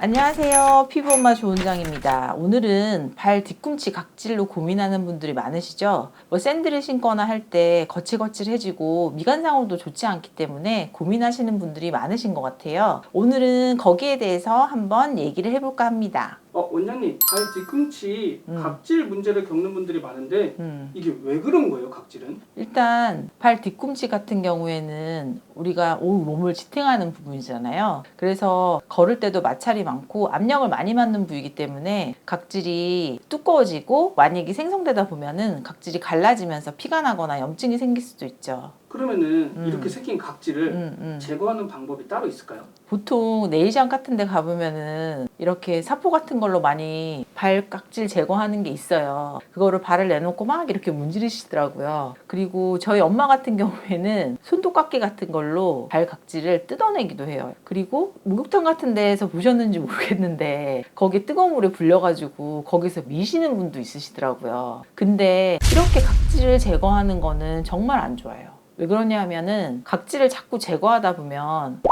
안녕하세요. 피부엄마 조은정입니다. 오늘은 발 뒤꿈치 각질로 고민하는 분들이 많으시죠? 샌들을 신거나 할 때 거칠거칠해지고 미간상으로도 좋지 않기 때문에 고민하시는 분들이 많으신 것 같아요. 오늘은 거기에 대해서 한번 얘기를 해볼까 합니다. 원장님, 발 뒤꿈치 각질 문제를 겪는 분들이 많은데 이게 왜 그런 거예요, 각질은? 일단 발 뒤꿈치 같은 경우에는 우리가 온 몸을 지탱하는 부분이잖아요. 그래서 걸을 때도 마찰이 많고 압력을 많이 받는 부위이기 때문에 각질이 두꺼워지고 만약에 생성되다 보면은 각질이 갈라지면서 피가 나거나 염증이 생길 수도 있죠. 그러면은 이렇게 생긴 각질을 제거하는 방법이 따로 있을까요? 보통 네일샵 같은 데 가보면은 이렇게 사포 같은 걸로 많이 발 각질 제거하는 게 있어요. 그거를 발을 내놓고 막 이렇게 문지르시더라고요. 그리고 저희 엄마 같은 경우에는 손톱깎이 같은 걸로 발 각질을 뜯어내기도 해요. 그리고 목욕탕 같은 데에서 보셨는지 모르겠는데 거기 뜨거운 물에 불려가지고 거기서 미시는 분도 있으시더라고요. 근데 이렇게 각질을 제거하는 거는 정말 안 좋아요. 왜 그러냐 하면은 각질을 자꾸 제거하다 보면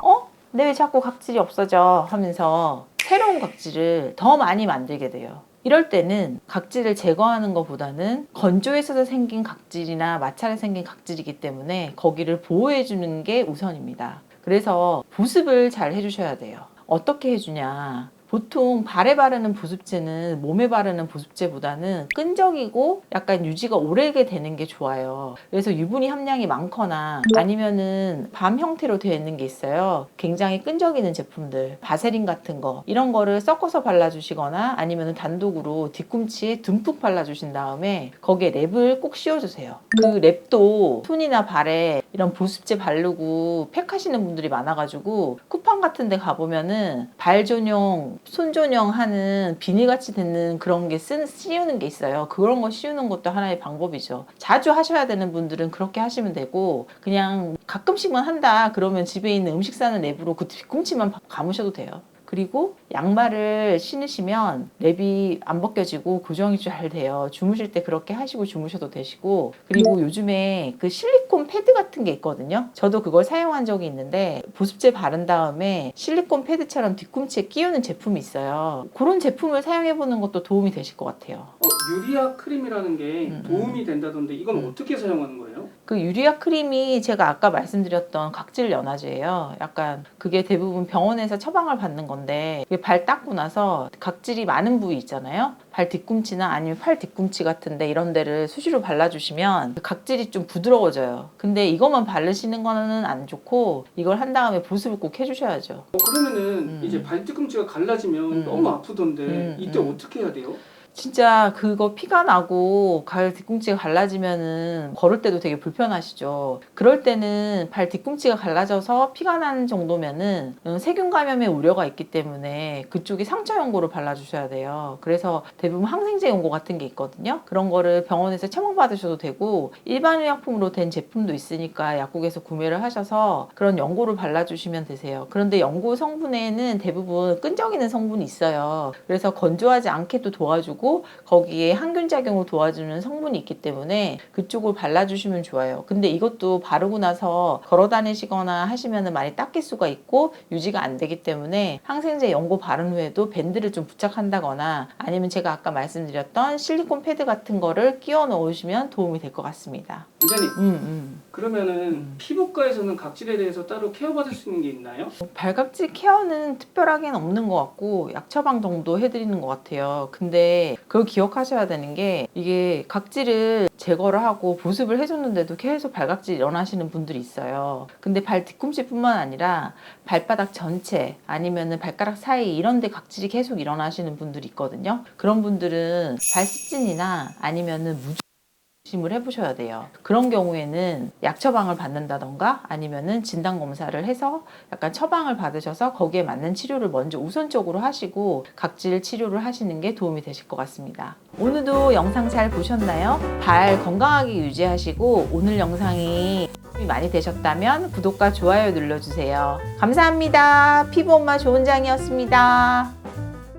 근데 왜 자꾸 각질이 없어져 하면서 새로운 각질을 더 많이 만들게 돼요. 이럴 때는 각질을 제거하는 것보다는 건조해서 생긴 각질이나 마찰에 생긴 각질이기 때문에 거기를 보호해 주는 게 우선입니다. 그래서 보습을 잘 해주셔야 돼요. 어떻게 해주냐? 보통 발에 바르는 보습제는 몸에 바르는 보습제보다는 끈적이고 약간 유지가 오래게 되는 게 좋아요. 그래서 유분이 함량이 많거나 아니면은 밤 형태로 되어 있는 게 있어요. 굉장히 끈적이는 제품들, 바세린 같은 거 이런 거를 섞어서 발라주시거나 아니면은 단독으로 뒤꿈치에 듬뿍 발라주신 다음에 거기에 랩을 꼭 씌워주세요. 그 랩도 손이나 발에 이런 보습제 바르고 팩하시는 분들이 많아가지고 쿠팡 같은 데 가보면은 발 전용 손 전용 하는 비닐같이 되는 그런 게 씌우는 게 있어요. 그런 거 씌우는 것도 하나의 방법이죠. 자주 하셔야 되는 분들은 그렇게 하시면 되고 그냥 가끔씩만 한다 그러면 집에 있는 음식 싸는 랩으로 그 뒤꿈치만 감으셔도 돼요. 그리고 양말을 신으시면 랩이 안 벗겨지고 고정이 잘 돼요. 주무실 때 그렇게 하시고 주무셔도 되시고, 그리고 요즘에 그 실리콘 패드 같은 게 있거든요. 저도 그걸 사용한 적이 있는데 보습제 바른 다음에 실리콘 패드처럼 뒤꿈치에 끼우는 제품이 있어요. 그런 제품을 사용해 보는 것도 도움이 되실 것 같아요. 유리아 크림이라는 게 도움이 된다던데 이건 어떻게 사용하는 거예요? 그 유리아 크림이 제가 아까 말씀드렸던 각질 연화제예요. 약간 그게 대부분 병원에서 처방을 받는 건데 발 닦고 나서 각질이 많은 부위 있잖아요. 발 뒤꿈치나 아니면 팔 뒤꿈치 같은데 이런 데를 수시로 발라주시면 각질이 좀 부드러워져요. 근데 이것만 바르시는 거는 안 좋고 이걸 한 다음에 보습을 꼭 해주셔야죠. 그러면은 이제 발 뒤꿈치가 갈라지면 너무 아프던데 이때 어떻게 해야 돼요? 진짜 그거 피가 나고 발 뒤꿈치가 갈라지면은 걸을 때도 되게 불편하시죠. 그럴 때는 발 뒤꿈치가 갈라져서 피가 나는 정도면은 세균 감염의 우려가 있기 때문에 그쪽에 상처 연고를 발라주셔야 돼요. 그래서 대부분 항생제 연고 같은 게 있거든요. 그런 거를 병원에서 처방받으셔도 되고 일반 의약품으로 된 제품도 있으니까 약국에서 구매를 하셔서 그런 연고를 발라주시면 되세요. 그런데 연고 성분에는 대부분 끈적이는 성분이 있어요. 그래서 건조하지 않게도 도와주고 거기에 항균 작용을 도와주는 성분이 있기 때문에 그쪽을 발라주시면 좋아요. 근데 이것도 바르고 나서 걸어 다니시거나 하시면 많이 닦일 수가 있고 유지가 안 되기 때문에 항생제 연고 바른 후에도 밴드를 좀 부착한다거나 아니면 제가 아까 말씀드렸던 실리콘 패드 같은 거를 끼워 넣으시면 도움이 될 것 같습니다. 원장님, 그러면은 피부과에서는 각질에 대해서 따로 케어받을 수 있는 게 있나요? 발각질 케어는 특별하게는 없는 것 같고 약 처방 정도 해드리는 것 같아요. 근데 그걸 기억하셔야 되는 게 이게 각질을 제거를 하고 보습을 해줬는데도 계속 발각질이 일어나시는 분들이 있어요. 근데 발 뒤꿈치뿐만 아니라 발바닥 전체 아니면은 발가락 사이 이런 데 각질이 계속 일어나시는 분들이 있거든요. 그런 분들은 발습진이나 아니면은 조심을 해보셔야 돼요. 그런 경우에는 약 처방을 받는다던가 아니면은 진단 검사를 해서 약간 처방을 받으셔서 거기에 맞는 치료를 먼저 우선적으로 하시고 각질 치료를 하시는 게 도움이 되실 것 같습니다. 오늘도 영상 잘 보셨나요? 발 건강하게 유지하시고 오늘 영상이 도움이 많이 되셨다면 구독과 좋아요 눌러주세요. 감사합니다. 피부엄마 조은정이었습니다.